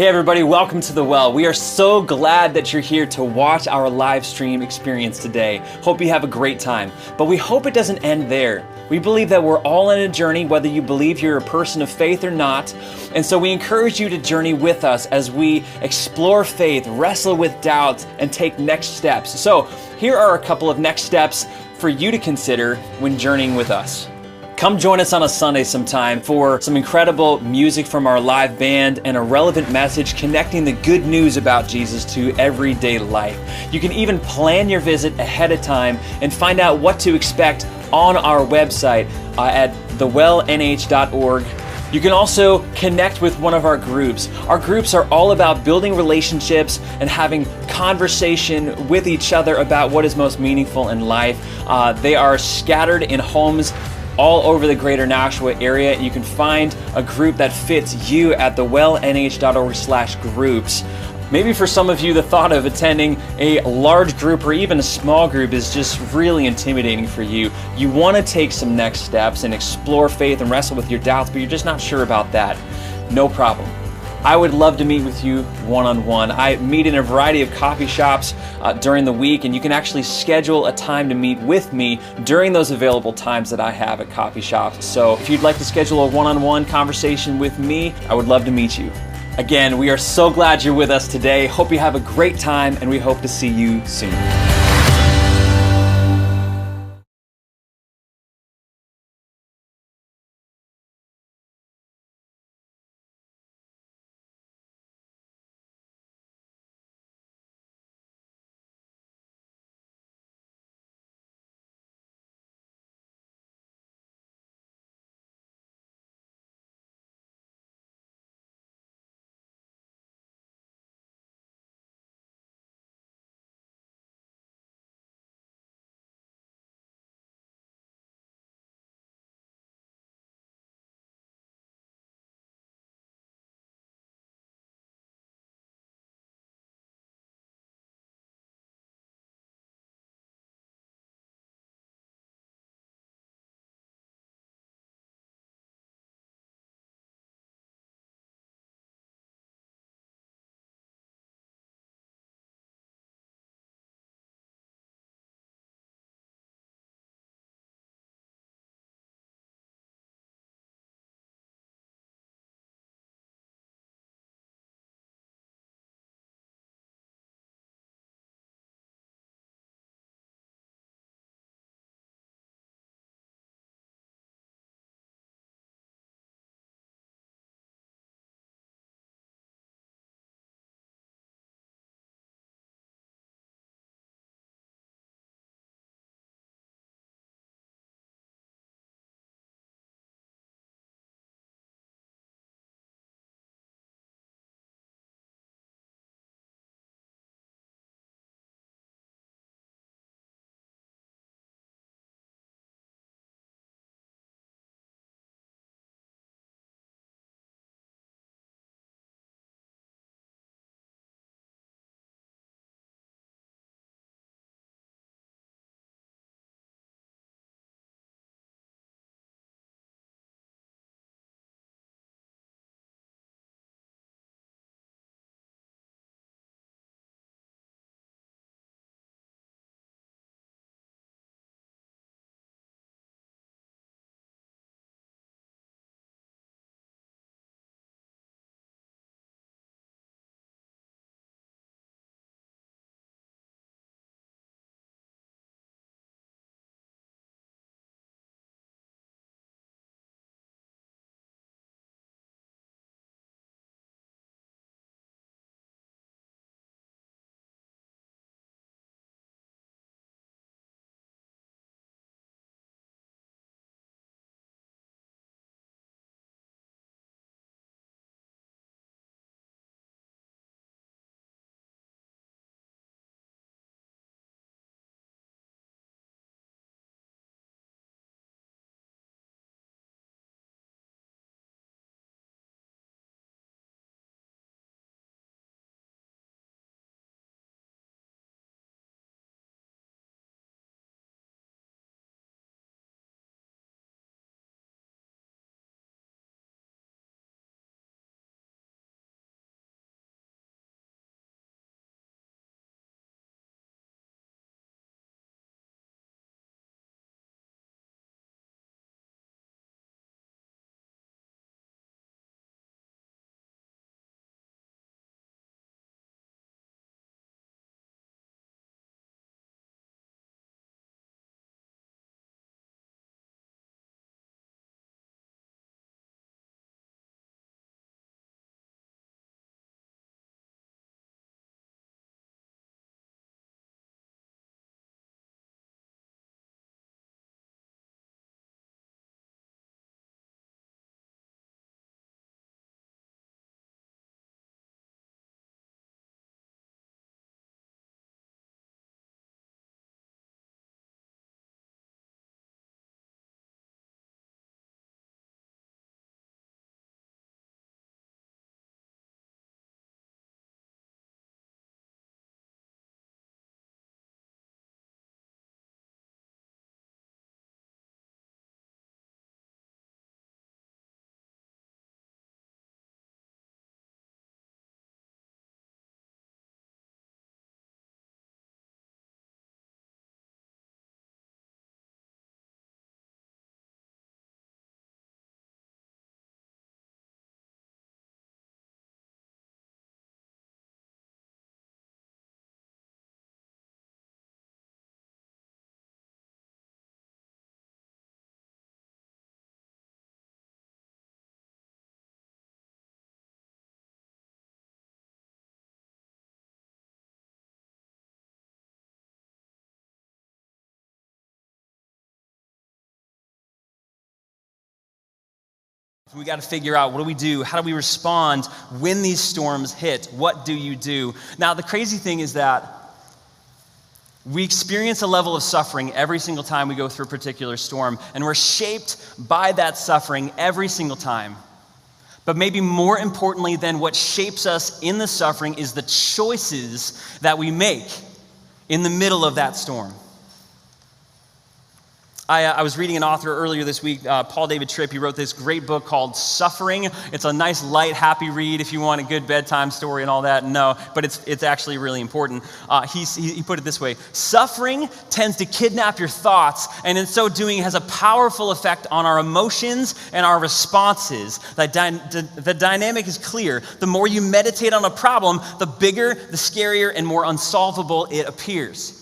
Hey everybody, welcome to The Well. We are so glad that you're here to watch our live stream experience today. Hope you have a great time. But we hope it doesn't end there. We believe that we're all in a journey, whether you believe you're a person of faith or not. And so we encourage you to journey with us as we explore faith, wrestle with doubts, and take next steps. So here are a couple of next steps for you to consider when journeying with us. Come join us on a Sunday sometime for some incredible music from our live band and a relevant message connecting the good news about Jesus to everyday life. You can even plan your visit ahead of time and find out what to expect on our website at thewellnh.org. You can also connect with one of our groups. Our groups are all about building relationships and having conversation with each other about what is most meaningful in life. They are scattered in homes all over the greater Nashua area. You can find a group that fits you at thewellnh.org/groups. Maybe for some of you, the thought of attending a large group or even a small group is just really intimidating for you. You want to take some next steps and explore faith and wrestle with your doubts, but you're just not sure about that. No problem. I would love to meet with you one-on-one. I meet in a variety of coffee shops during the week, and you can actually schedule a time to meet with me during those available times that I have at coffee shops. So if you'd like to schedule a one-on-one conversation with me, I would love to meet you. Again, we are so glad you're with us today. Hope you have a great time, and we hope to see you soon. We got to figure out, what do we do? How do we respond when these storms hit? What do you do? Now, the crazy thing is that we experience a level of suffering every single time we go through a particular storm, and we're shaped by that suffering every single time. But maybe more importantly than what shapes us in the suffering is the choices that we make in the middle of that storm. I was reading an author earlier this week, Paul David Tripp. He wrote this great book called Suffering. It's a nice, light, happy read if you want a good bedtime story and all that. No, but it's actually really important. He put it this way: suffering tends to kidnap your thoughts, and in so doing has a powerful effect on our emotions and our responses. The dynamic is clear. The more you meditate on a problem, the bigger, the scarier, and more unsolvable it appears.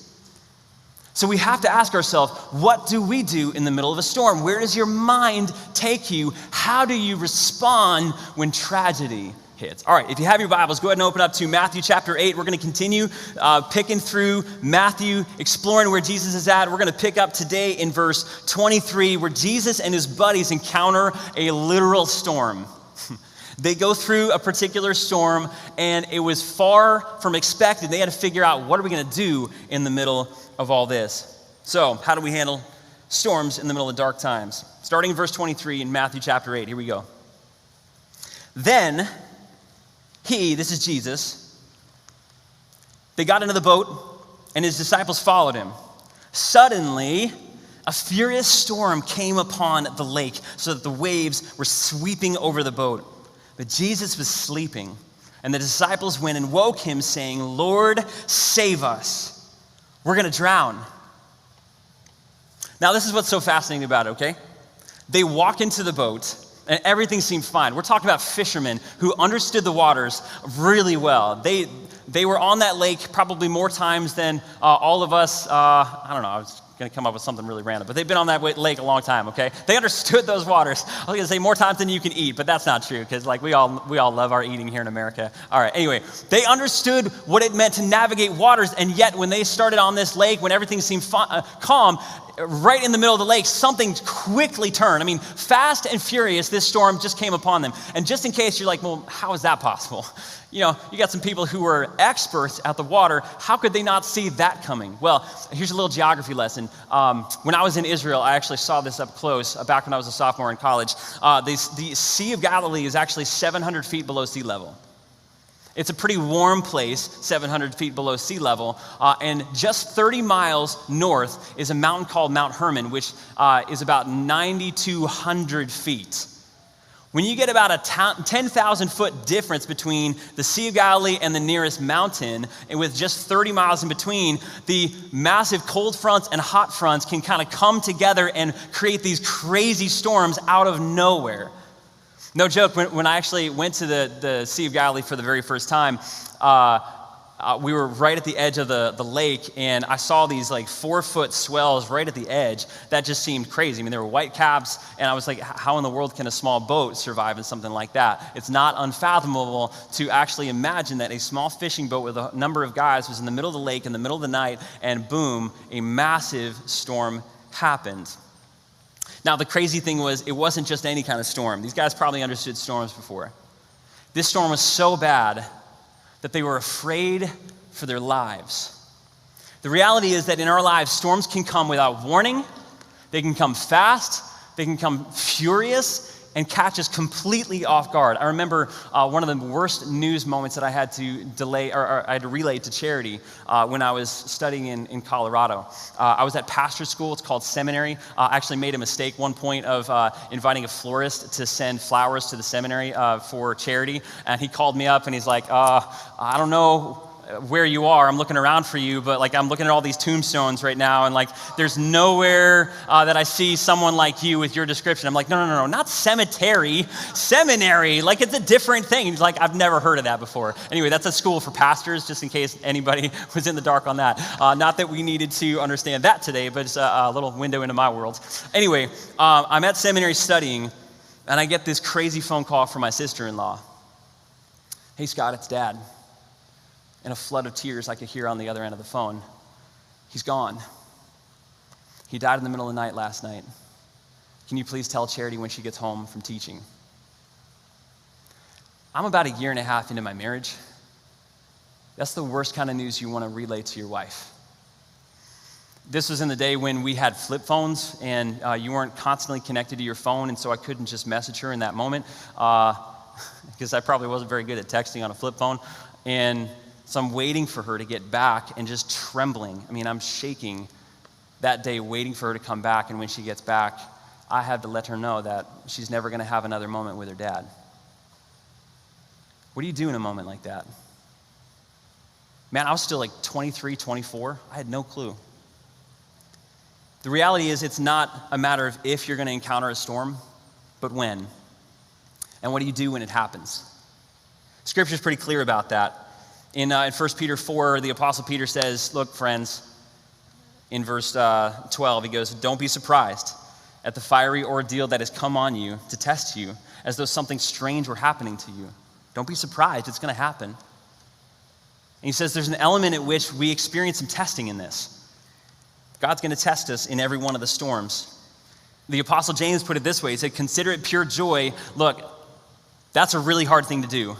So we have to ask ourselves, what do we do in the middle of a storm? Where does your mind take you? How do you respond when tragedy hits? All right, if you have your Bibles, go ahead and open up to Matthew chapter 8. We're going to continue picking through Matthew, exploring where Jesus is at. We're going to pick up today in verse 23, where Jesus and his buddies encounter a literal storm. They go through a particular storm, and it was far from expected. They had to figure out, what are we going to do in the middle of all this? So, how do we handle storms in the middle of dark times? Starting in verse 23 in Matthew chapter 8. Here we go. Then this is Jesus, they got into the boat, and his disciples followed him. Suddenly, a furious storm came upon the lake, so that the waves were sweeping over the boat. But Jesus was sleeping, and the disciples went and woke him, saying, "Lord, save us. We're going to drown." Now, this is what's so fascinating about it, okay? They walk into the boat, and everything seemed fine. We're talking about fishermen who understood the waters really well. They were on that lake probably more times than all of us. I don't know. I was going to come up with something really random, but they've been on that lake a long time, okay? They understood those waters. I was going to say more times than you can eat, but that's not true, because like we all love our eating here in America. All right, anyway, they understood what it meant to navigate waters, and yet when they started on this lake, when everything seemed calm, right in the middle of the lake, something quickly turned. I mean, fast and furious, this storm just came upon them. And just in case you're like, well, how is that possible? You know, you got some people who are experts at the water. How could they not see that coming? Well, here's a little geography lesson. When I was in Israel, I actually saw this up close back when I was a sophomore in college. The Sea of Galilee is actually 700 feet below sea level. It's a pretty warm place, 700 feet below sea level, and just 30 miles north is a mountain called Mount Hermon, which is about 9,200 feet. When you get about a 10,000 foot difference between the Sea of Galilee and the nearest mountain, and with just 30 miles in between, the massive cold fronts and hot fronts can kind of come together and create these crazy storms out of nowhere. No joke, when I actually went to the Sea of Galilee for the very first time, we were right at the edge of the lake, and I saw these like 4-foot swells right at the edge. That just seemed crazy. I mean, there were white caps, and I was like, how in the world can a small boat survive in something like that? It's not unfathomable to actually imagine that a small fishing boat with a number of guys was in the middle of the lake in the middle of the night, and boom, a massive storm happened. Now, the crazy thing was, it wasn't just any kind of storm. These guys probably understood storms before. This storm was so bad that they were afraid for their lives. The reality is that in our lives, storms can come without warning. They can come fast. They can come furious and catch us completely off guard. I remember one of the worst news moments that I had to I had to relay to Charity when I was studying in Colorado. I was at pastor school. It's called seminary. I actually made a mistake one point of inviting a florist to send flowers to the seminary for Charity. And he called me up and he's like, I don't know where you are. I'm looking around for you, but like I'm looking at all these tombstones right now, and like there's nowhere that I see someone like you with your description. I'm like, no, not cemetery, seminary. Like it's a different thing. He's like, I've never heard of that before. Anyway, that's a school for pastors, just in case anybody was in the dark on that. Not that we needed to understand that today, but it's a little window into my world. Anyway, I'm at seminary studying, and I get this crazy phone call from my sister-in-law. Hey, Scott, it's Dad. In a flood of tears I could hear on the other end of the phone. He's gone. He died in the middle of the night last night. Can you please tell Charity when she gets home from teaching? I'm about a year and a half into my marriage. That's the worst kind of news you want to relay to your wife. This was in the day when we had flip phones and you weren't constantly connected to your phone, and so I couldn't just message her in that moment because I probably wasn't very good at texting on a flip phone. And so I'm waiting for her to get back and just trembling. I mean, I'm shaking that day waiting for her to come back, and when she gets back, I had to let her know that she's never going to have another moment with her dad. What do you do in a moment like that? Man, I was still like 23, 24. I had no clue. The reality is it's not a matter of if you're going to encounter a storm, but when. And what do you do when it happens? Scripture's pretty clear about that. In 1 Peter 4, the Apostle Peter says, look, friends, in verse 12, he goes, don't be surprised at the fiery ordeal that has come on you to test you, as though something strange were happening to you. Don't be surprised, it's going to happen. And he says there's an element at which we experience some testing in this. God's going to test us in every one of the storms. The Apostle James put it this way. He said, consider it pure joy. Look, that's a really hard thing to do.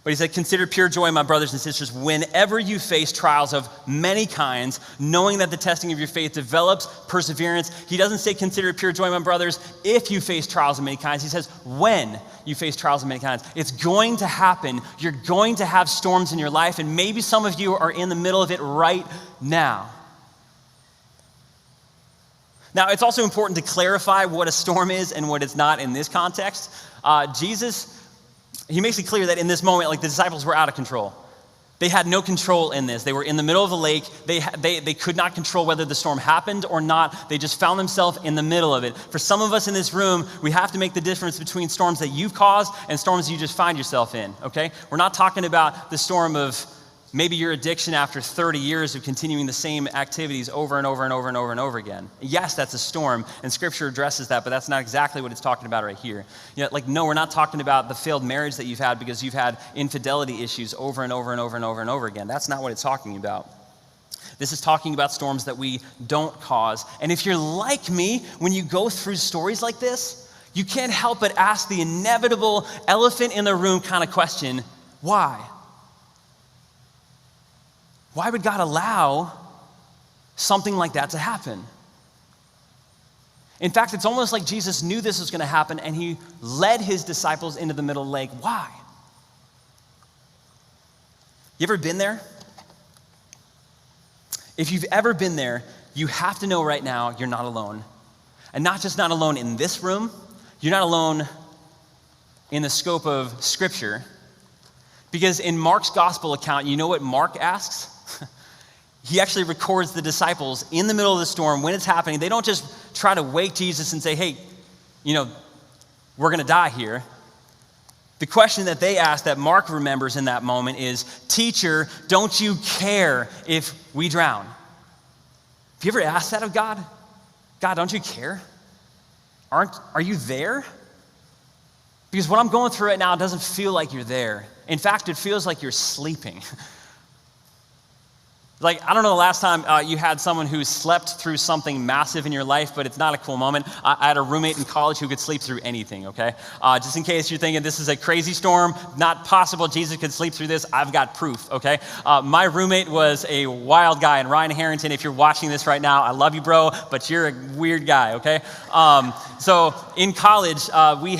But he said, consider pure joy, my brothers and sisters, whenever you face trials of many kinds, knowing that the testing of your faith develops perseverance. He doesn't say, consider it pure joy, my brothers, if you face trials of many kinds. He says, when you face trials of many kinds. It's going to happen. You're going to have storms in your life, and maybe some of you are in the middle of it right now. Now, it's also important to clarify what a storm is and what it's not in this context. Jesus, he makes it clear that in this moment, like, the disciples were out of control. They had no control in this. They were in the middle of a lake. They could not control whether the storm happened or not. They just found themselves in the middle of it. For some of us in this room, we have to make the difference between storms that you've caused and storms you just find yourself in, okay? We're not talking about the storm of maybe your addiction after 30 years of continuing the same activities over and over and over and over and over again. Yes, that's a storm, and Scripture addresses that, but that's not exactly what it's talking about right here. You know, like, no, we're not talking about the failed marriage that you've had because you've had infidelity issues over and over and over and over and over again. That's not what it's talking about. This is talking about storms that we don't cause. And if you're like me, when you go through stories like this, you can't help but ask the inevitable elephant in the room kind of question, why? Why would God allow something like that to happen? In fact, it's almost like Jesus knew this was going to happen, and he led his disciples into the middle of the lake. Why? You ever been there? If you've ever been there, you have to know right now you're not alone. And not just not alone in this room, you're not alone in the scope of Scripture. Because in Mark's gospel account, you know what Mark asks? He actually records the disciples in the middle of the storm when it's happening. They don't just try to wake Jesus and say, hey, you know, we're going to die here. The question that they ask that Mark remembers in that moment is, teacher, don't you care if we drown? Have you ever asked that of God? God, don't you care? Are you there? Because what I'm going through right now doesn't feel like you're there. In fact, it feels like you're sleeping. Like, I don't know the last time you had someone who slept through something massive in your life, but it's not a cool moment. I had a roommate in college who could sleep through anything, okay? Just in case you're thinking this is a crazy storm, not possible Jesus could sleep through this, I've got proof, okay? My roommate was a wild guy, and Ryan Harrington, if you're watching this right now, I love you, bro, but you're a weird guy, okay? So in college, we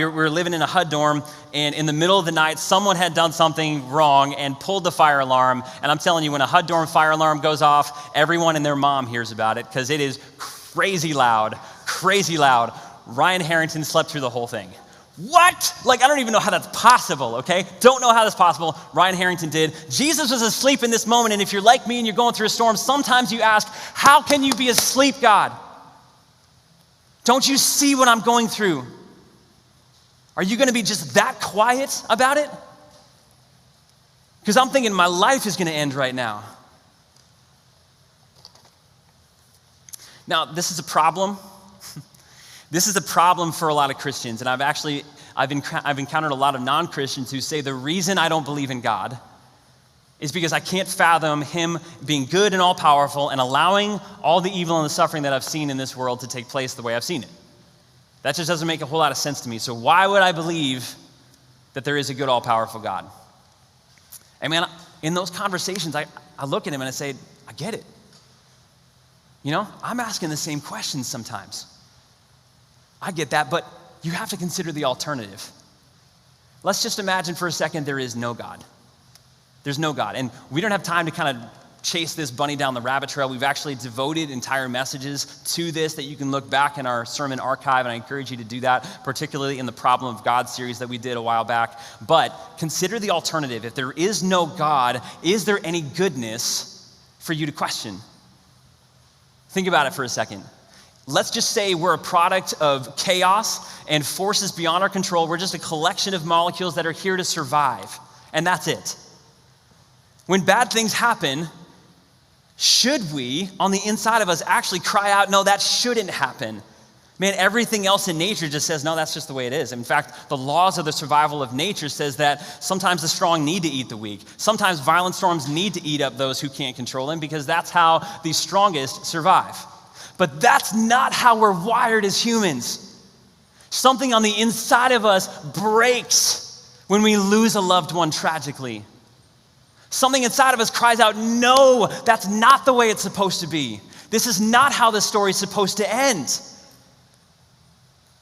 were living in a HUD dorm, and in the middle of the night, someone had done something wrong and pulled the fire alarm. And I'm telling you, when a HUD dorm fire alarm goes off, everyone and their mom hears about it because it is crazy loud, crazy loud. Ryan Harrington slept through the whole thing. What? Like, I don't even know how that's possible, okay? Don't know how that's possible. Ryan Harrington did. Jesus was asleep in this moment, and if you're like me and you're going through a storm, sometimes you ask, how can you be asleep, God? Don't you see what I'm going through? Are you going to be just that quiet about it? Because I'm thinking my life is going to end right now. Now, this is a problem. This is a problem for a lot of Christians, and I've encountered a lot of non-Christians who say the reason I don't believe in God is because I can't fathom him being good and all-powerful and allowing all the evil and the suffering that I've seen in this world to take place the way I've seen it. That just doesn't make a whole lot of sense to me. So why would I believe that there is a good, all-powerful God. And man, in those conversations, I look at him and I say, I get it. You know, I'm asking the same questions sometimes. I get that, but you have to consider the alternative. Let's just imagine for a second there is no God. There's no God. And we don't have time to kind of chase this bunny down the rabbit trail. We've actually devoted entire messages to this that you can look back in our sermon archive, and I encourage you to do that, particularly in the Problem of God series that we did a while back. But consider the alternative. If there is no God, is there any goodness for you to question? Think about it for a second. Let's just say we're a product of chaos and forces beyond our control. We're just a collection of molecules that are here to survive, and that's it. When bad things happen, should we, on the inside of us, actually cry out, no, that shouldn't happen? Man, everything else in nature just says, no, that's just the way it is. In fact, the laws of the survival of nature says that sometimes the strong need to eat the weak. Sometimes violent storms need to eat up those who can't control them, because that's how the strongest survive. But that's not how we're wired as humans. Something on the inside of us breaks when we lose a loved one tragically. Something inside of us cries out, no, that's not the way it's supposed to be. This is not how the story's supposed to end.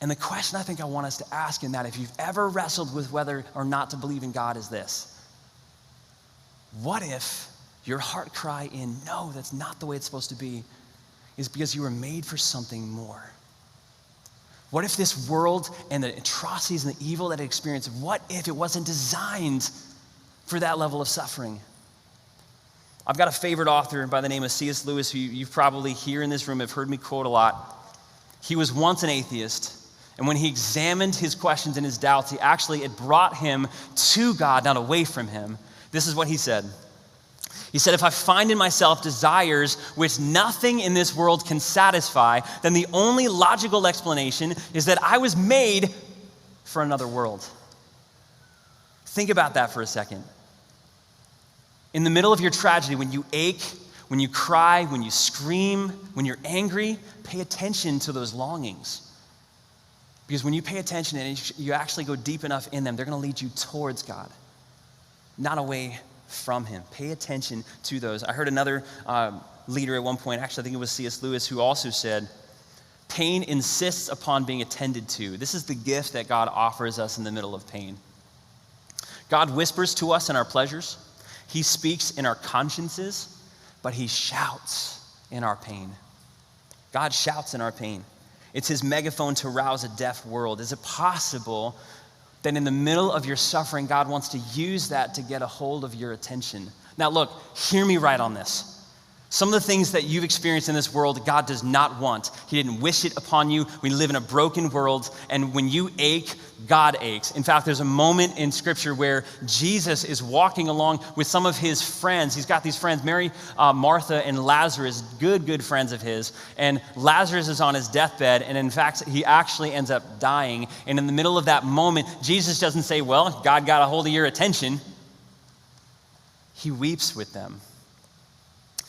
And the question I think I want us to ask in that, if you've ever wrestled with whether or not to believe in God, is this. What if your heart cry in, no, that's not the way it's supposed to be, is because you were made for something more? What if this world and the atrocities and the evil that it experienced, what if it wasn't designed for that level of suffering? I've got a favorite author by the name of C.S. Lewis, who you've probably here in this room have heard me quote a lot. He was once an atheist, and when he examined his questions and his doubts, it brought him to God, not away from him. This is what he said. He said, if I find in myself desires which nothing in this world can satisfy, then the only logical explanation is that I was made for another world. Think about that for a second. In the middle of your tragedy, when you ache, when you cry, when you scream, when you're angry, pay attention to those longings. Because when you pay attention and you actually go deep enough in them, they're going to lead you towards God, not away from him. Pay attention to those. I heard another leader at one point, actually I think it was C.S. Lewis, who also said, pain insists upon being attended to. This is the gift that God offers us in the middle of pain. God whispers to us in our pleasures. He speaks in our consciences, but he shouts in our pain. God shouts in our pain. It's his megaphone to rouse a deaf world. Is it possible that in the middle of your suffering, God wants to use that to get a hold of your attention? Now look, hear me right on this. Some of the things that you've experienced in this world, God does not want. He didn't wish it upon you. We live in a broken world, and when you ache, God aches. In fact, there's a moment in Scripture where Jesus is walking along with some of his friends. He's got these friends, Mary, Martha, and Lazarus, good friends of his. And Lazarus is on his deathbed, and in fact, he actually ends up dying. And in the middle of that moment, Jesus doesn't say, well, God got a hold of your attention. He weeps with them.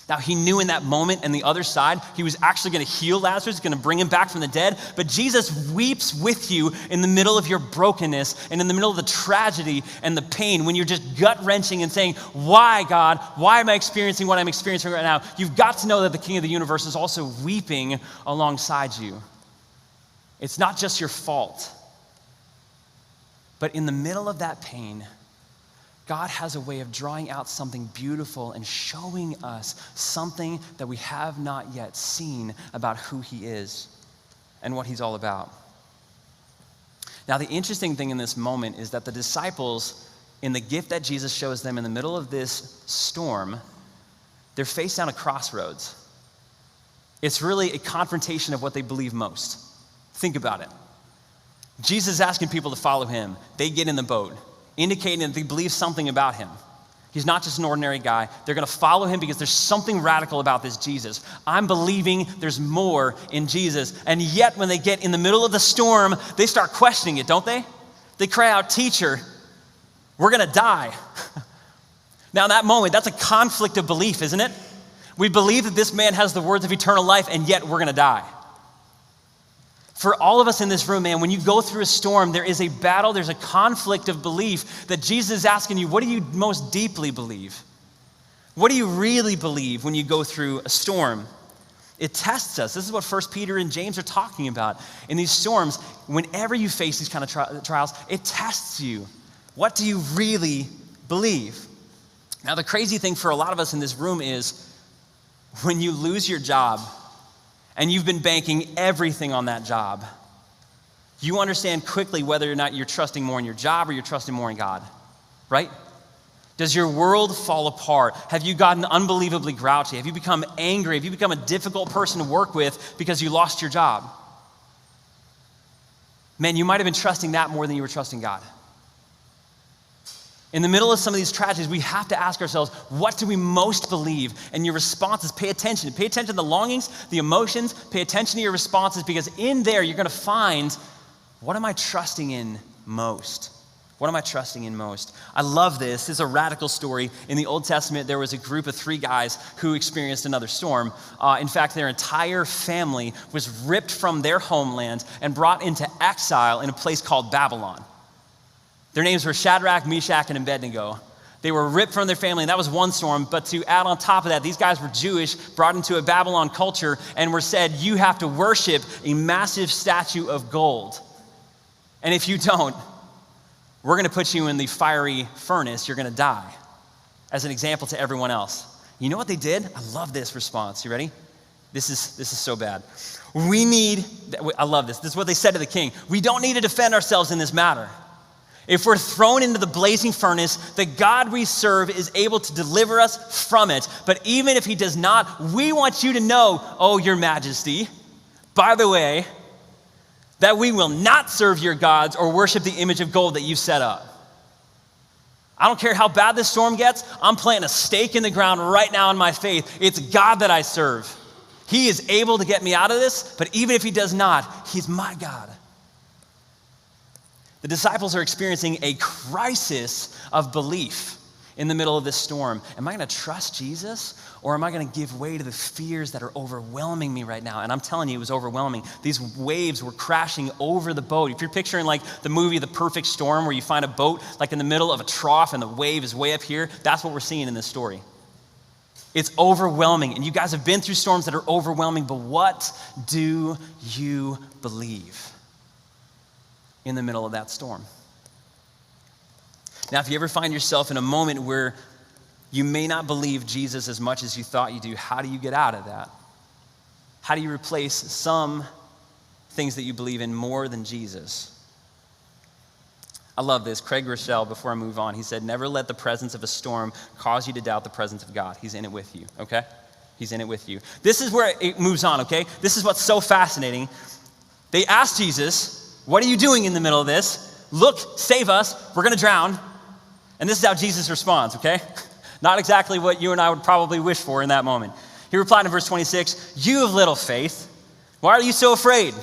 Now, he knew in that moment, and the other side, he was actually going to heal Lazarus, going to bring him back from the dead. But Jesus weeps with you in the middle of your brokenness and in the middle of the tragedy and the pain, when you're just gut-wrenching and saying, why, God? Why am I experiencing what I'm experiencing right now? You've got to know that the King of the universe is also weeping alongside you. It's not just your fault. But in the middle of that pain, God has a way of drawing out something beautiful and showing us something that we have not yet seen about who he is and what he's all about. Now, the interesting thing in this moment is that the disciples, in the gift that Jesus shows them in the middle of this storm, they're faced down a crossroads. It's really a confrontation of what they believe most. Think about it. Jesus is asking people to follow him. They get in the boat, indicating that they believe something about him. He's not just an ordinary guy. They're going to follow him because there's something radical about this Jesus. I'm believing there's more in Jesus. And yet, when they get in the middle of the storm, they start questioning it, don't they? They cry out, "Teacher, we're going to die." Now, in that moment, that's a conflict of belief, isn't it? We believe that this man has the words of eternal life, and yet we're going to die. For all of us in this room, man, when you go through a storm, there is a battle, there's a conflict of belief that Jesus is asking you, what do you most deeply believe? What do you really believe when you go through a storm? It tests us. This is what 1 Peter and James are talking about. In these storms, whenever you face these kind of trials, it tests you. What do you really believe? Now, the crazy thing for a lot of us in this room is when you lose your job and you've been banking everything on that job, you understand quickly whether or not you're trusting more in your job or you're trusting more in God, right? Does your world fall apart? Have you gotten unbelievably grouchy? Have you become angry? Have you become a difficult person to work with because you lost your job? Man, you might have been trusting that more than you were trusting God. In the middle of some of these tragedies, we have to ask ourselves, what do we most believe? And your responses, pay attention. Pay attention to the longings, the emotions, pay attention to your responses, because in there you're going to find, what am I trusting in most? What am I trusting in most? I love this. This is a radical story. In the Old Testament, there was a group of 3 guys who experienced another storm. In fact, their entire family was ripped from their homeland and brought into exile in a place called Babylon. Their names were Shadrach, Meshach, and Abednego. They were ripped from their family, and that was one storm. But to add on top of that, these guys were Jewish, brought into a Babylon culture, and were said, you have to worship a massive statue of gold. And if you don't, we're going to put you in the fiery furnace. You're going to die, as an example to everyone else. You know what they did? I love this response. You ready? This is so bad. I love this. This is what they said to the king. We don't need to defend ourselves in this matter. If we're thrown into the blazing furnace, the God we serve is able to deliver us from it. But even if he does not, we want you to know, oh, your majesty, by the way, that we will not serve your gods or worship the image of gold that you set up. I don't care how bad this storm gets. I'm planting a stake in the ground right now in my faith. It's God that I serve. He is able to get me out of this, but even if he does not, he's my God. The disciples are experiencing a crisis of belief in the middle of this storm. Am I going to trust Jesus, or am I going to give way to the fears that are overwhelming me right now? And I'm telling you, it was overwhelming. These waves were crashing over the boat. If you're picturing like the movie The Perfect Storm, where you find a boat like in the middle of a trough and the wave is way up here, that's what we're seeing in this story. It's overwhelming. And you guys have been through storms that are overwhelming, but what do you believe in the middle of that storm? Now, if you ever find yourself in a moment where you may not believe Jesus as much as you thought you do, how do you get out of that? How do you replace some things that you believe in more than Jesus? I love this. Craig Rochelle, before I move on, he said, never let the presence of a storm cause you to doubt the presence of God. He's in it with you, okay? He's in it with you. This is where it moves on, okay? This is what's so fascinating. They asked Jesus, what are you doing in the middle of this? Look, save us. We're going to drown. And this is how Jesus responds, okay? Not exactly what you and I would probably wish for in that moment. He replied in verse 26, you of little faith, why are you so afraid?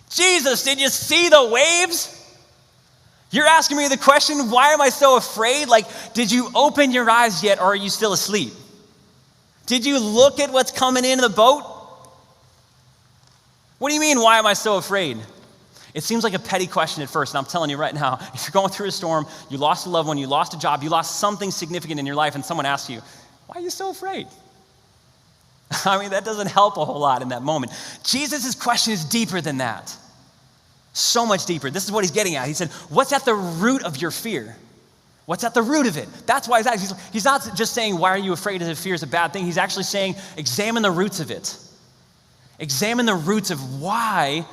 Jesus, did you see the waves? You're asking me the question, why am I so afraid? Like, did you open your eyes yet, or are you still asleep? Did you look at what's coming in the boat? What do you mean, why am I so afraid? It seems like a petty question at first, and I'm telling you right now, if you're going through a storm, you lost a loved one, you lost a job, you lost something significant in your life, and someone asks you, why are you so afraid? I mean, that doesn't help a whole lot in that moment. Jesus' question is deeper than that. So much deeper. This is what he's getting at. He said, what's at the root of your fear? What's at the root of it? That's why he's not just saying, why are you afraid as if fear is a bad thing? He's actually saying, examine the roots of it. Examine the roots of why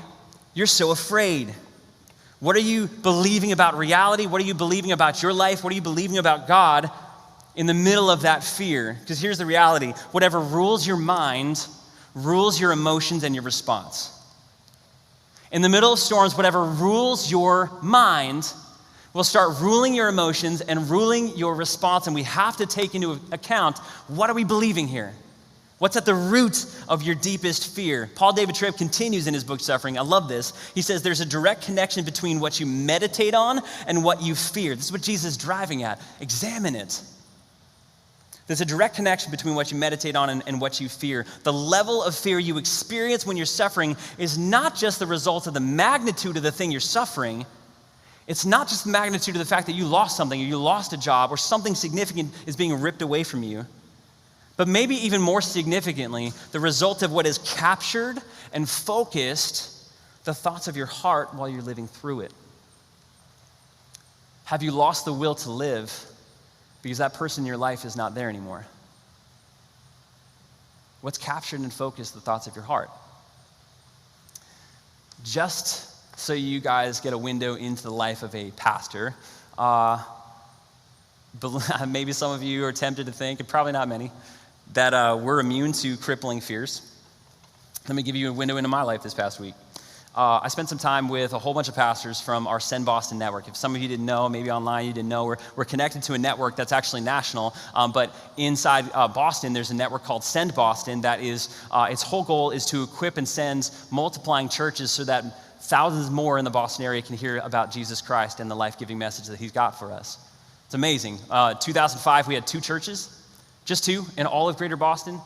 you're so afraid. What are you believing about reality? What are you believing about your life? What are you believing about God in the middle of that fear? Because here's the reality. Whatever rules your mind rules your emotions and your response. In the middle of storms, whatever rules your mind will start ruling your emotions and ruling your response. And we have to take into account, what are we believing here? What's at the root of your deepest fear? Paul David Tripp continues in his book, Suffering. I love this. He says there's a direct connection between what you meditate on and what you fear. This is what Jesus is driving at. Examine it. There's a direct connection between what you meditate on and what you fear. The level of fear you experience when you're suffering is not just the result of the magnitude of the thing you're suffering. It's not just the magnitude of the fact that you lost something or you lost a job or something significant is being ripped away from you. But maybe even more significantly, the result of what has captured and focused the thoughts of your heart while you're living through it. Have you lost the will to live because that person in your life is not there anymore? What's captured and focused the thoughts of your heart? Just so you guys get a window into the life of a pastor, maybe some of you are tempted to think, and probably not many, that we're immune to crippling fears. Let me give you a window into my life this past week. I spent some time with a whole bunch of pastors from our Send Boston network. If some of you didn't know, maybe online you didn't know, we're connected to a network that's actually national, but inside Boston, there's a network called Send Boston that is, its whole goal is to equip and send multiplying churches so that thousands more in the Boston area can hear about Jesus Christ and the life-giving message that he's got for us. It's amazing. 2005, we had 2 churches, just 2 in all of Greater Boston.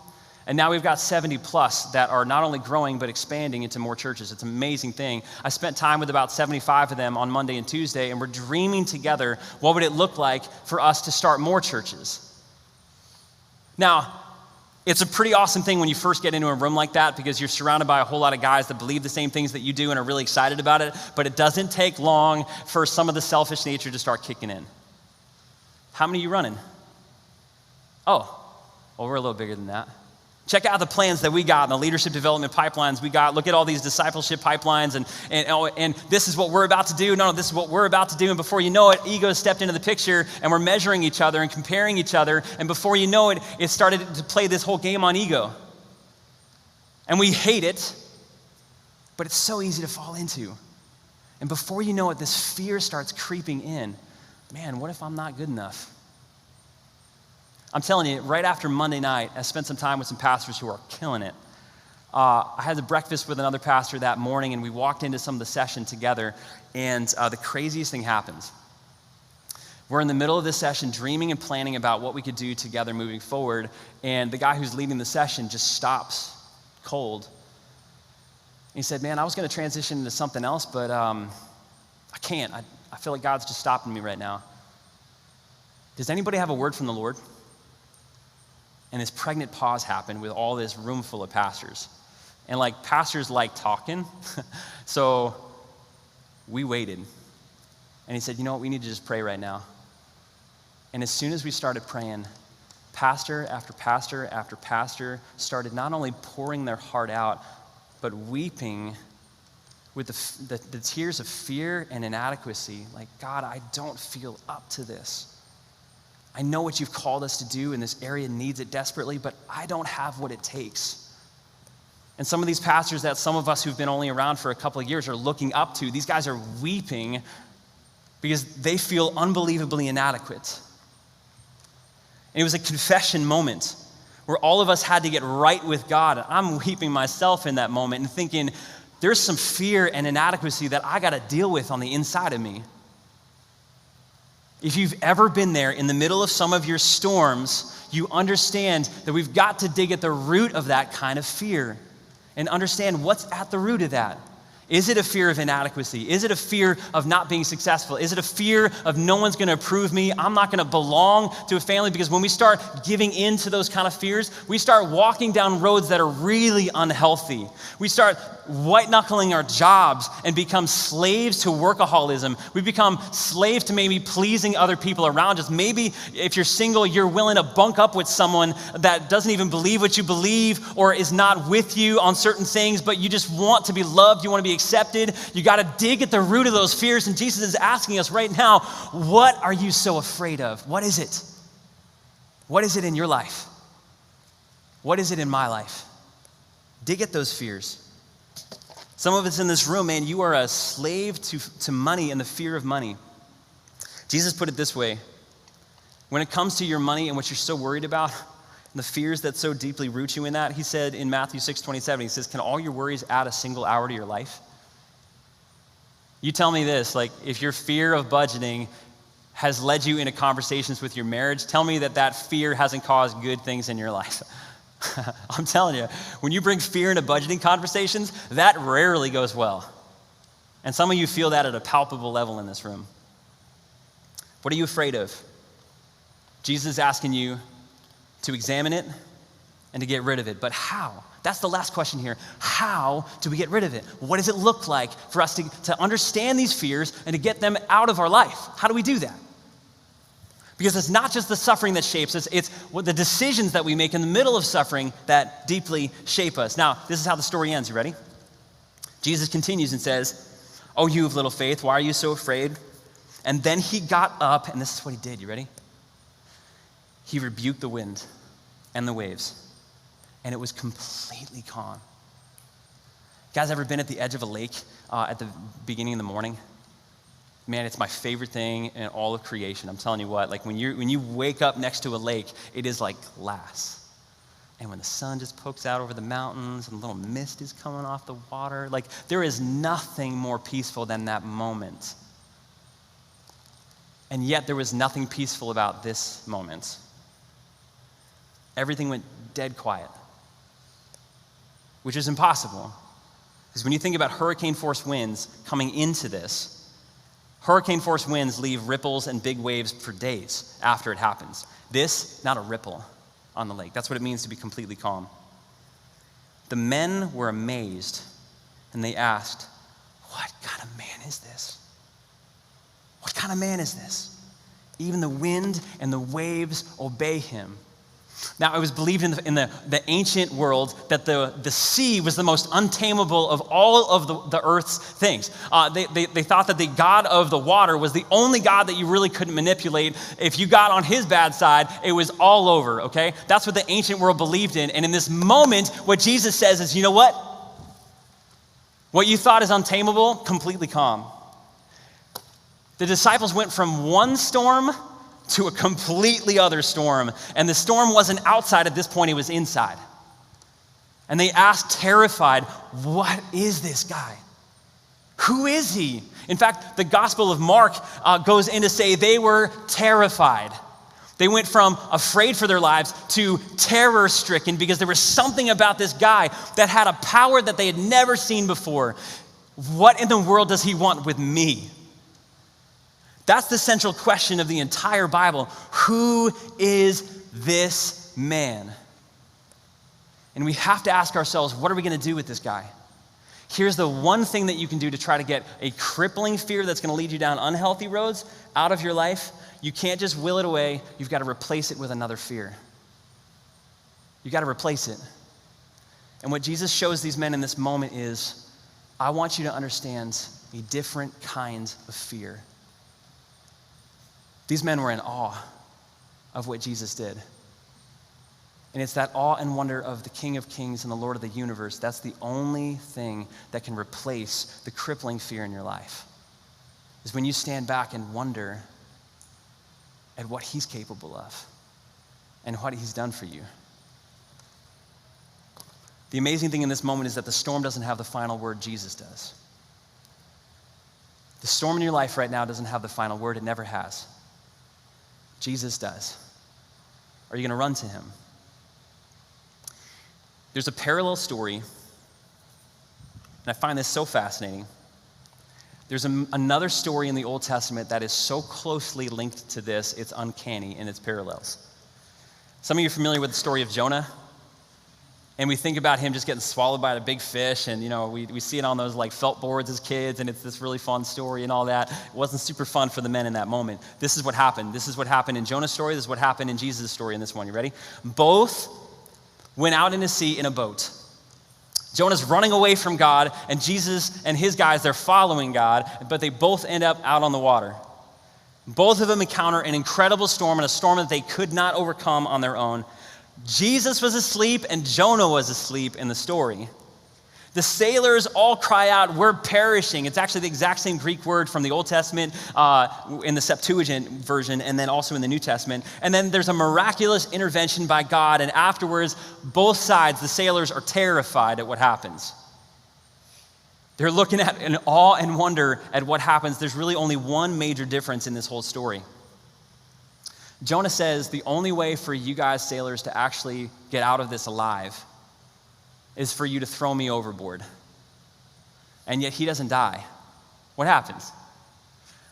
And now we've got 70 plus that are not only growing, but expanding into more churches. It's an amazing thing. I spent time with about 75 of them on Monday and Tuesday, and we're dreaming together, what would it look like for us to start more churches? Now, it's a pretty awesome thing when you first get into a room like that because you're surrounded by a whole lot of guys that believe the same things that you do and are really excited about it, but it doesn't take long for some of the selfish nature to start kicking in. How many are you running? Oh, well, we're a little bigger than that. Check out the plans that we got and the leadership development pipelines we got. Look at all these discipleship pipelines and this is what we're about to do. No, this is what we're about to do. And before you know it, ego stepped into the picture and we're measuring each other and comparing each other. And before you know it, it started to play this whole game on ego. And we hate it, but it's so easy to fall into. And before you know it, this fear starts creeping in. Man, what if I'm not good enough? I'm telling you, right after Monday night, I spent some time with some pastors who are killing it. I had a breakfast with another pastor that morning, and we walked into some of the session together, and the craziest thing happens. We're in the middle of this session dreaming and planning about what we could do together moving forward, and the guy who's leading the session just stops cold. He said, man, I was going to transition into something else, but I can't. I feel like God's just stopping me right now. Does anybody have a word from the Lord? And this pregnant pause happened with all this room full of pastors. And like pastors like talking, so we waited. And he said, you know what, we need to just pray right now. And as soon as we started praying, pastor after pastor after pastor started not only pouring their heart out, but weeping with the tears of fear and inadequacy. Like, God, I don't feel up to this. I know what you've called us to do, and this area needs it desperately, but I don't have what it takes. And some of these pastors that some of us who've been only around for a couple of years are looking up to, these guys are weeping because they feel unbelievably inadequate. And it was a confession moment where all of us had to get right with God. I'm weeping myself in that moment and thinking, there's some fear and inadequacy that I got to deal with on the inside of me. If you've ever been there in the middle of some of your storms, you understand that we've got to dig at the root of that kind of fear and understand what's at the root of that. Is it a fear of inadequacy? Is it a fear of not being successful? Is it a fear of no one's going to approve me? I'm not going to belong to a family? Because when we start giving in to those kind of fears, we start walking down roads that are really unhealthy. We start white-knuckling our jobs and become slaves to workaholism. We become slaves to maybe pleasing other people around us. Maybe if you're single, you're willing to bunk up with someone that doesn't even believe what you believe or is not with you on certain things, but you just want to be loved. You want to be accepted. You got to dig at the root of those fears. And Jesus is asking us right now, what are you so afraid of? What is it? What is it in your life? What is it in my life? Dig at those fears. Some of us in this room, man, you are a slave to money and the fear of money. Jesus put it this way. When it comes to your money and what you're so worried about, and the fears that so deeply root you in that, he said in Matthew 6:27, he says, can all your worries add a single hour to your life? You tell me this, like if your fear of budgeting has led you into conversations with your marriage, tell me that fear hasn't caused good things in your life. I'm telling you, when you bring fear into budgeting conversations, that rarely goes well. And some of you feel that at a palpable level in this room. What are you afraid of? Jesus is asking you to examine it and to get rid of it. But how? That's the last question here. How do we get rid of it? What does it look like for us to understand these fears and to get them out of our life? How do we do that? Because it's not just the suffering that shapes us, it's what the decisions that we make in the middle of suffering that deeply shape us. Now, this is how the story ends. You ready? Jesus continues and says, "Oh, you of little faith, why are you so afraid?" And then he got up, and this is what he did. You ready? He rebuked the wind and the waves, and it was completely calm. You guys ever been at the edge of a lake at the beginning of the morning? Man, it's my favorite thing in all of creation. I'm telling you what, like when you wake up next to a lake, it is like glass. And when the sun just pokes out over the mountains and a little mist is coming off the water, like there is nothing more peaceful than that moment. And yet there was nothing peaceful about this moment. Everything went dead quiet, which is impossible. Because when you think about hurricane-force winds coming into this, hurricane-force winds leave ripples and big waves for days after it happens. This, not a ripple on the lake. That's what it means to be completely calm. The men were amazed, and they asked, "What kind of man is this? What kind of man is this? Even the wind and the waves obey him." Now, it was believed in the ancient world that the sea was the most untamable of all of the earth's things. They thought that the God of the water was the only God that you really couldn't manipulate. If you got on his bad side, it was all over, okay? That's what the ancient world believed in. And in this moment, what Jesus says is, you know what? What you thought is untamable, completely calm. The disciples went from one storm to a completely other storm. And the storm wasn't outside at this point, it was inside. And they asked, terrified, "What is this guy? Who is he?" In fact, the Gospel of Mark goes in to say they were terrified. They went from afraid for their lives to terror-stricken because there was something about this guy that had a power that they had never seen before. What in the world does he want with me? That's the central question of the entire Bible. Who is this man? And we have to ask ourselves, what are we going to do with this guy? Here's the one thing that you can do to try to get a crippling fear that's going to lead you down unhealthy roads out of your life. You can't just will it away. You've got to replace it with another fear. You've got to replace it. And what Jesus shows these men in this moment is, I want you to understand a different kind of fear. These men were in awe of what Jesus did. And it's that awe and wonder of the King of Kings and the Lord of the universe. That's the only thing that can replace the crippling fear in your life. Is when you stand back and wonder at what he's capable of and what he's done for you. The amazing thing in this moment is that the storm doesn't have the final word, Jesus does. The storm in your life right now doesn't have the final word, it never has. Jesus does. Are you going to run to him? There's a parallel story, and I find this so fascinating. There's another story in the Old Testament that is so closely linked to this, it's uncanny in its parallels. Some of you are familiar with the story of Jonah, and we think about him just getting swallowed by a big fish, and we see it on those like felt boards as kids, and it's this really fun story and all that. It wasn't super fun for the men in that moment. This is what happened. This is what happened in Jonah's story. This is what happened in Jesus' story in this one. You ready? Both went out in the sea in a boat. Jonah's running away from God, and Jesus and his guys, they're following God, but they both end up out on the water. Both of them encounter an incredible storm, and a storm that they could not overcome on their own. Jesus was asleep and Jonah was asleep in the story. The sailors all cry out, "We're perishing." It's actually the exact same Greek word from the Old Testament in the Septuagint version and then also in the New Testament. And then there's a miraculous intervention by God, and afterwards, both sides, the sailors are terrified at what happens. They're looking at in awe and wonder at what happens. There's really only one major difference in this whole story. Jonah says the only way for you guys sailors to actually get out of this alive is for you to throw me overboard. And yet he doesn't die. What happens?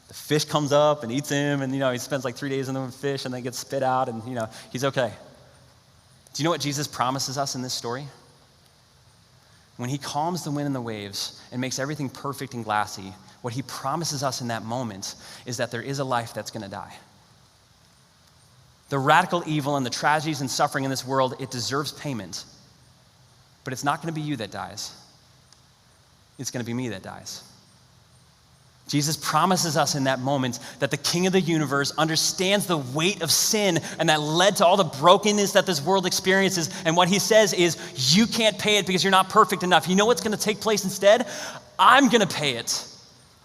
The fish comes up and eats him, and he spends like 3 days in the fish and then gets spit out, and he's okay. Do you know what Jesus promises us in this story? When he calms the wind and the waves and makes everything perfect and glassy, what he promises us in that moment is that there is a life that's going to die. The radical evil and the tragedies and suffering in this world, it deserves payment. But it's not going to be you that dies. It's going to be me that dies. Jesus promises us in that moment that the King of the universe understands the weight of sin and that led to all the brokenness that this world experiences. And what he says is, you can't pay it because you're not perfect enough. You know what's going to take place instead? I'm going to pay it.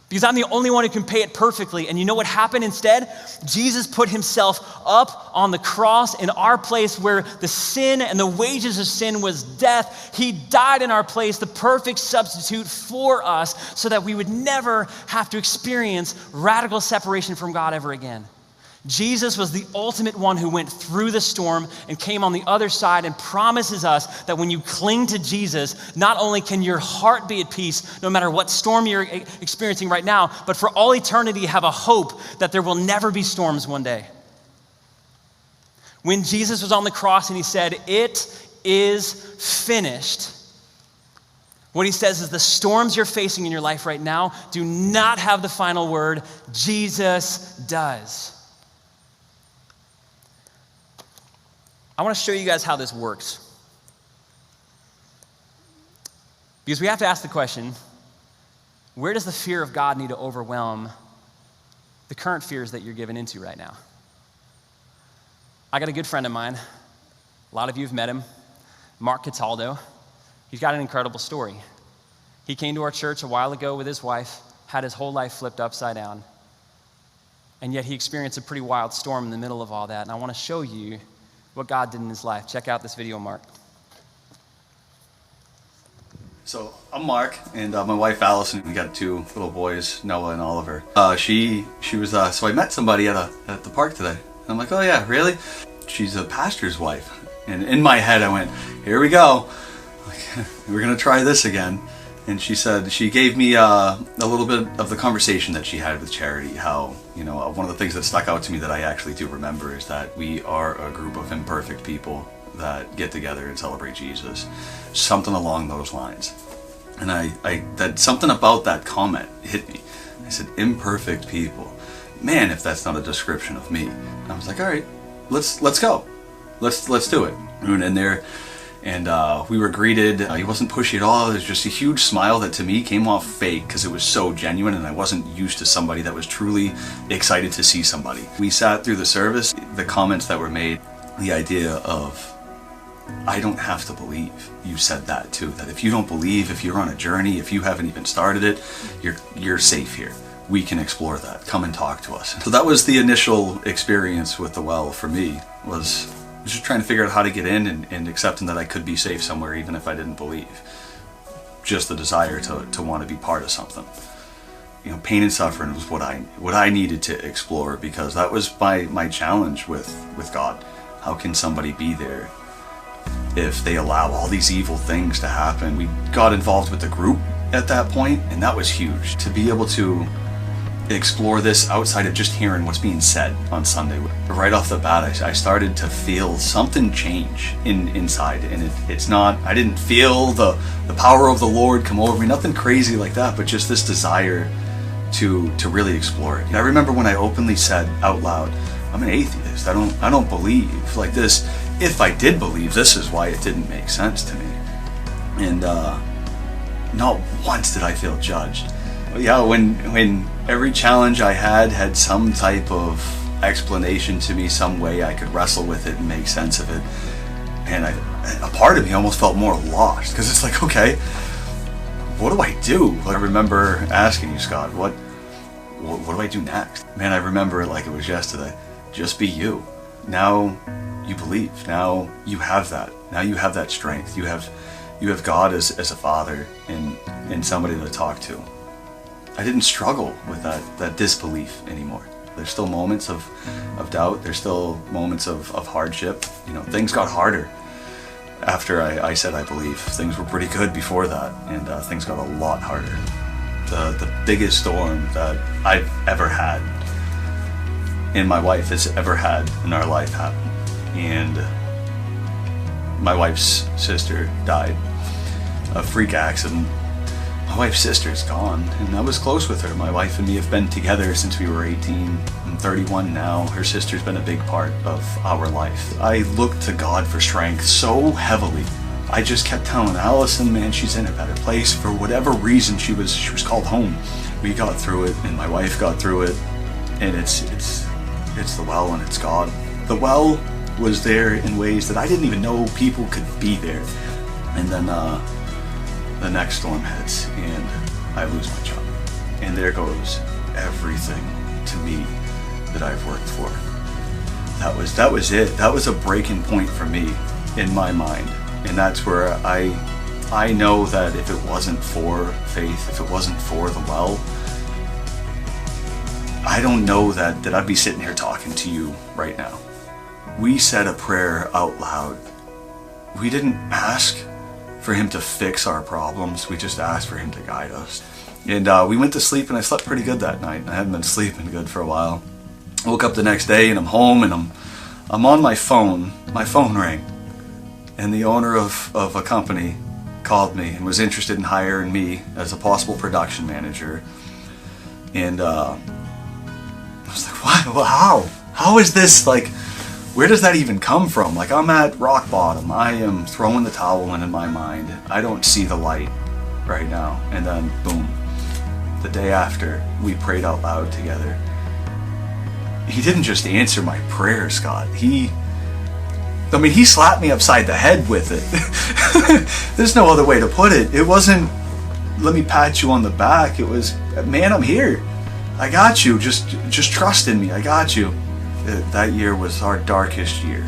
Because I'm the only one who can pay it perfectly. And you know what happened instead? Jesus put himself up on the cross in our place where the sin and the wages of sin was death. He died in our place, the perfect substitute for us, so that we would never have to experience radical separation from God ever again. Jesus was the ultimate one who went through the storm and came on the other side and promises us that when you cling to Jesus, not only can your heart be at peace no matter what storm you're experiencing right now, but for all eternity have a hope that there will never be storms one day. When Jesus was on the cross and he said, "It is finished," what he says is the storms you're facing in your life right now do not have the final word. Jesus does. I want to show you guys how this works. Because we have to ask the question, where does the fear of God need to overwhelm the current fears that you're given into right now? I got a good friend of mine. A lot of you have met him, Mark Cataldo. He's got an incredible story. He came to our church a while ago with his wife, had his whole life flipped upside down, and yet he experienced a pretty wild storm in the middle of all that, and I want to show you what God did in his life. Check out this video, Mark. So I'm Mark, and my wife Allison. We got two little boys, Noah and Oliver. She was so I met somebody at the park today. And I'm like, oh yeah, really? She's a pastor's wife. And in my head, I went, here we go. Like, we're gonna try this again. And she said, she gave me a little bit of the conversation that she had with Charity, how, one of the things that stuck out to me that I actually do remember is that we are a group of imperfect people that get together and celebrate Jesus. Something along those lines. And that something about that comment hit me. I said, imperfect people. Man, if that's not a description of me. I was like, all right, let's go. Let's do it. We went in there. And we were greeted. He wasn't pushy at all. It was just a huge smile that to me came off fake because it was so genuine and I wasn't used to somebody that was truly excited to see somebody. We sat through the service, the comments that were made, the idea of, I don't have to believe. You said that too, that if you don't believe, if you're on a journey, if you haven't even started it, you're safe here. We can explore that. Come and talk to us. So that was the initial experience with the well for me, was just trying to figure out how to get in and accepting that I could be safe somewhere even if I didn't believe. Just the desire to want to be part of something. Pain and suffering was what I needed to explore, because that was my challenge with God. How can somebody be there if they allow all these evil things to happen? We got involved with the group at that point, and that was huge. To be able to explore this outside of just hearing what's being said on Sunday. Right off the bat, I started to feel something change inside, and it's not, I didn't feel the power of the Lord come over me, nothing crazy like that, but just this desire to really explore it. I remember when I openly said out loud, I'm an atheist, I don't believe like this. If I did believe, this is why it didn't make sense to me. And not once did I feel judged. Yeah, when every challenge I had some type of explanation to me, some way I could wrestle with it and make sense of it, and a part of me almost felt more lost, because it's like, okay, what do I do? I remember asking you, Scott, what do I do next? Man, I remember it like it was yesterday. Just be you. Now you believe. Now you have that. Now you have that strength. You have God as a father and somebody to talk to. I didn't struggle with that disbelief anymore. There's still moments of doubt. There's still moments of hardship. You know, things got harder after I said I believe. Things were pretty good before that, and things got a lot harder. The biggest storm that I've ever had, and my wife has ever had in our life, happened. And my wife's sister died. A freak accident. My wife's sister's gone, and I was close with her. My wife and me have been together since we were 18. I'm 31 now. Her sister's been a big part of our life. I looked to God for strength so heavily. I just kept telling Allison, man, she's in a better place. For whatever reason, she was called home. We got through it, and my wife got through it, and it's the well, and it's God. The well was there in ways that I didn't even know people could be there. And then the next storm hits, and I lose my job. And there goes everything to me that I've worked for. That was it. That was a breaking point for me in my mind. And that's where I know that if it wasn't for faith, if it wasn't for the well, I don't know that I'd be sitting here talking to you right now. We said a prayer out loud. We didn't ask for him to fix our problems. We just asked for him to guide us. And we went to sleep, and I slept pretty good that night. I hadn't been sleeping good for a while. I woke up the next day, and I'm home, and I'm on my phone. My phone rang, and the owner of a company called me and was interested in hiring me as a possible production manager. And I was like, what? Well, how is this, like, where does that even come from? Like, I'm at rock bottom. I am throwing the towel in my mind. I don't see the light right now. And then, boom, the day after, we prayed out loud together. He didn't just answer my prayer, Scott. He slapped me upside the head with it. There's no other way to put it. It wasn't, let me pat you on the back. It was, man, I'm here. I got you. Just trust in me. I got you. That year was our darkest year.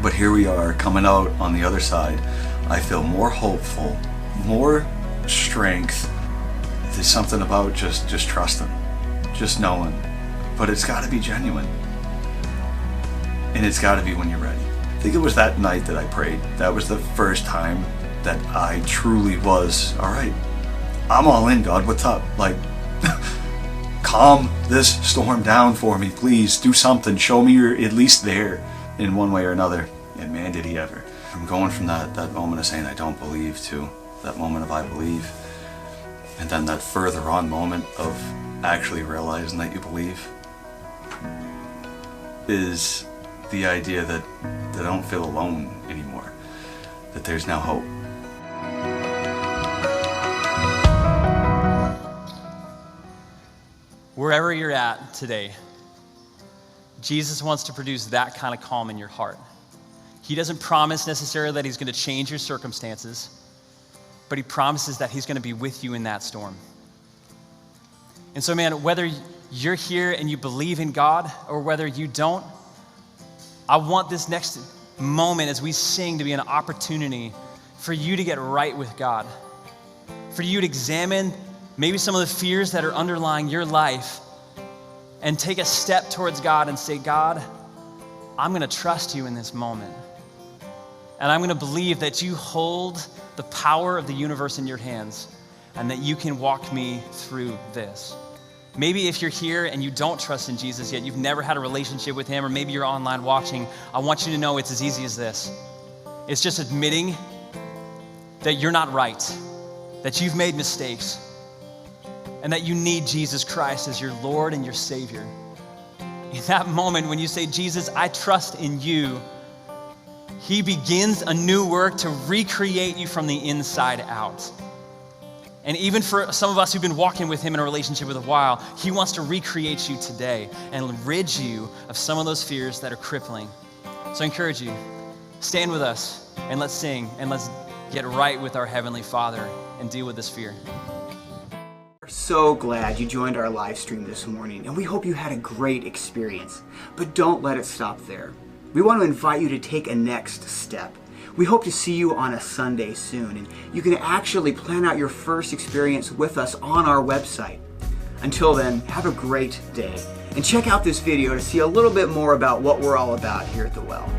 But here we are, coming out on the other side. I feel more hopeful, more strength. There's something about just trusting, just knowing. But it's got to be genuine. And it's got to be when you're ready. I think it was that night that I prayed. That was the first time that I truly was, all right, I'm all in, God, what's up? Like, calm this storm down for me, please. Do something. Show me you're at least there in one way or another. And man, did he ever. I'm going from that moment of saying I don't believe to that moment of I believe. And then that further on moment of actually realizing that you believe is the idea that I don't feel alone anymore, that there's now hope. Wherever you're at today, Jesus wants to produce that kind of calm in your heart. He doesn't promise necessarily that he's going to change your circumstances, but he promises that he's going to be with you in that storm. And so, man, whether you're here and you believe in God or whether you don't, I want this next moment as we sing to be an opportunity for you to get right with God, for you to examine maybe some of the fears that are underlying your life and take a step towards God and say, God, I'm going to trust you in this moment. And I'm going to believe that you hold the power of the universe in your hands and that you can walk me through this. Maybe if you're here and you don't trust in Jesus yet, you've never had a relationship with him, or maybe you're online watching, I want you to know it's as easy as this. It's just admitting that you're not right, that you've made mistakes, and that you need Jesus Christ as your Lord and your Savior. In that moment when you say, Jesus, I trust in you, he begins a new work to recreate you from the inside out. And even for some of us who've been walking with him in a relationship with a while, he wants to recreate you today and rid you of some of those fears that are crippling. So I encourage you, stand with us and let's sing and let's get right with our Heavenly Father and deal with this fear. We're so glad you joined our live stream this morning, and we hope you had a great experience. But don't let it stop there. We want to invite you to take a next step. We hope to see you on a Sunday soon, and you can actually plan out your first experience with us on our website. Until then, have a great day. And check out this video to see a little bit more about what we're all about here at The Well.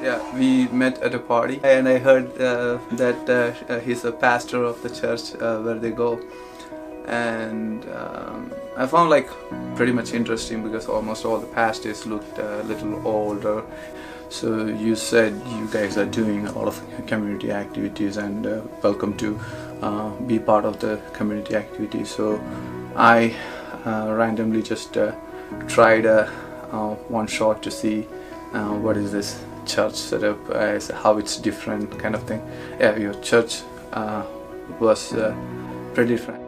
Yeah, we met at a party and I heard that he's a pastor of the church where they go, and I found like pretty much interesting because almost all the pastors looked a little older. So you said you guys are doing a lot of community activities and welcome to be part of the community activities. So I randomly just tried one shot to see what is this church setup, how it's different kind of thing. Yeah, your church was pretty different.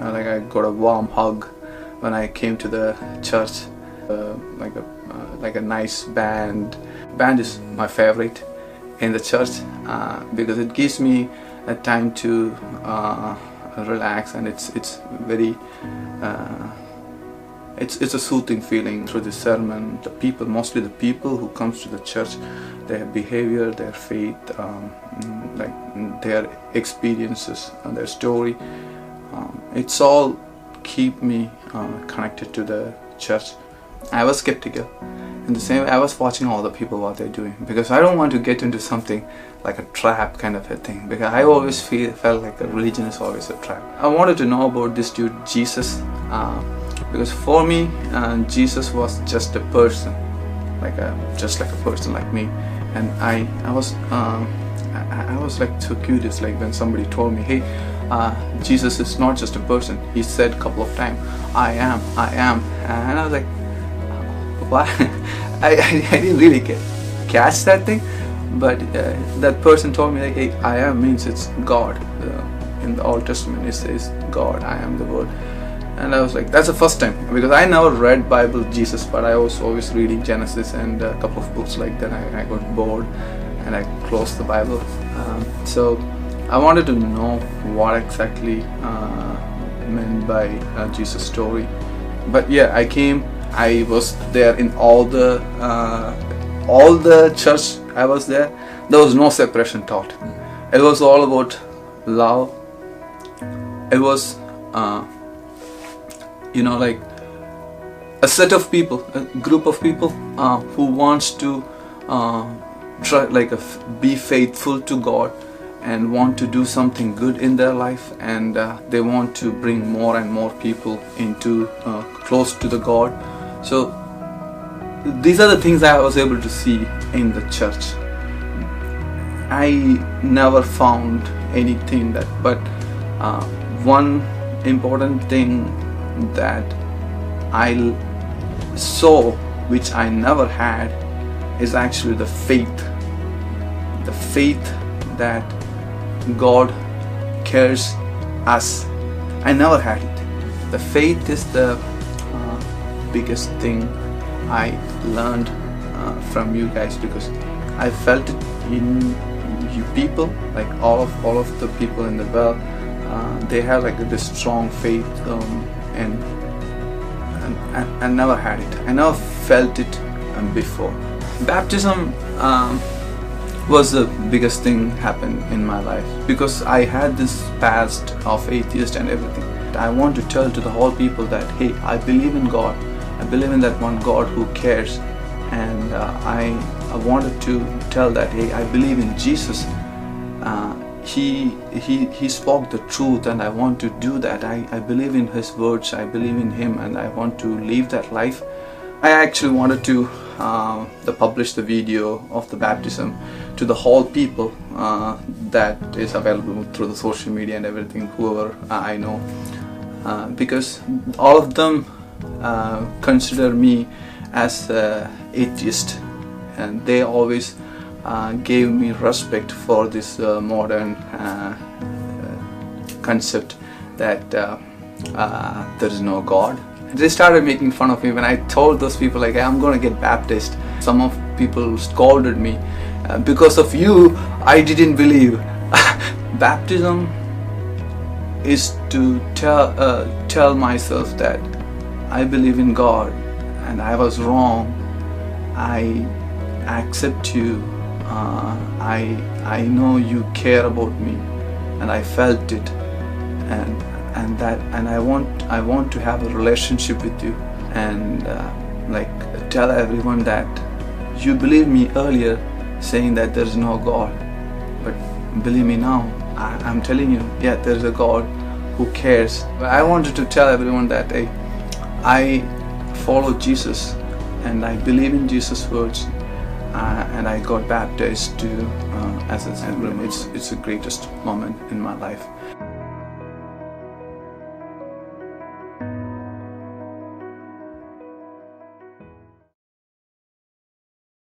Like I got a warm hug when I came to the church. Like a nice band. Band is my favorite in the church because it gives me a time to relax, and it's very it's a soothing feeling through the sermon. The people, mostly the people who comes to the church, their behavior, their faith, like their experiences and their story, it's all keep me connected to the church. I was skeptical. In the same way, I was watching all the people what they're doing because I don't want to get into something like a trap kind of a thing, because I always felt like a religion is always a trap. I wanted to know about this dude Jesus, because for me Jesus was just a person, just like a person like me, and I was like so curious, like when somebody told me, hey, Jesus is not just a person. He said a couple of times, I am, and I was like, why? I didn't really catch that thing, but that person told me like, hey, I am means it's God. In the Old Testament it says God, I am the Word. And I was like, that's the first time, because I never read Bible Jesus, but I was always reading Genesis and a couple of books like that. I got bored and I closed the Bible. So I wanted to know what exactly meant by Jesus' story. But yeah, I was there in all the church. I was there. There was no separation taught. It was all about love. It was like a set of people, a group of people who wants to be faithful to God and want to do something good in their life, and they want to bring more and more people into close to the God. So these are the things I was able to see in the church. I never found anything but one important thing that I saw, which I never had, is actually the faith that God cares us. I never had it. The faith is the biggest thing I learned from you guys, because I felt it in you people, like all of the people in the well. They have like this strong faith, and I never had it. I never felt it before. Baptism was the biggest thing happened in my life, because I had this past of atheist and everything. I want to tell to the whole people that, hey, I believe in God. I believe in that one God who cares, and I wanted to tell that, hey, I believe in Jesus. He spoke the truth, and I want to do that. I believe in His words. I believe in Him, and I want to live that life. I actually wanted to publish the video of the baptism to the whole people that is available through the social media and everything, whoever I know, because all of them consider me as an atheist, and they always gave me respect for this modern concept that there is no God. They started making fun of me when I told those people like, I'm gonna get baptized. Some of people scolded me, because of you I didn't believe. Baptism is to tell myself that I believe in God and I was wrong. I accept you I know you care about me, and I felt it, and I want to have a relationship with you, and like tell everyone that you believed me earlier, saying that there is no God, but believe me now. I'm telling you, yeah, there is a God who cares. I wanted to tell everyone that I follow Jesus, and I believe in Jesus' words, and I got baptized too as a sacrament. It's the greatest moment in my life.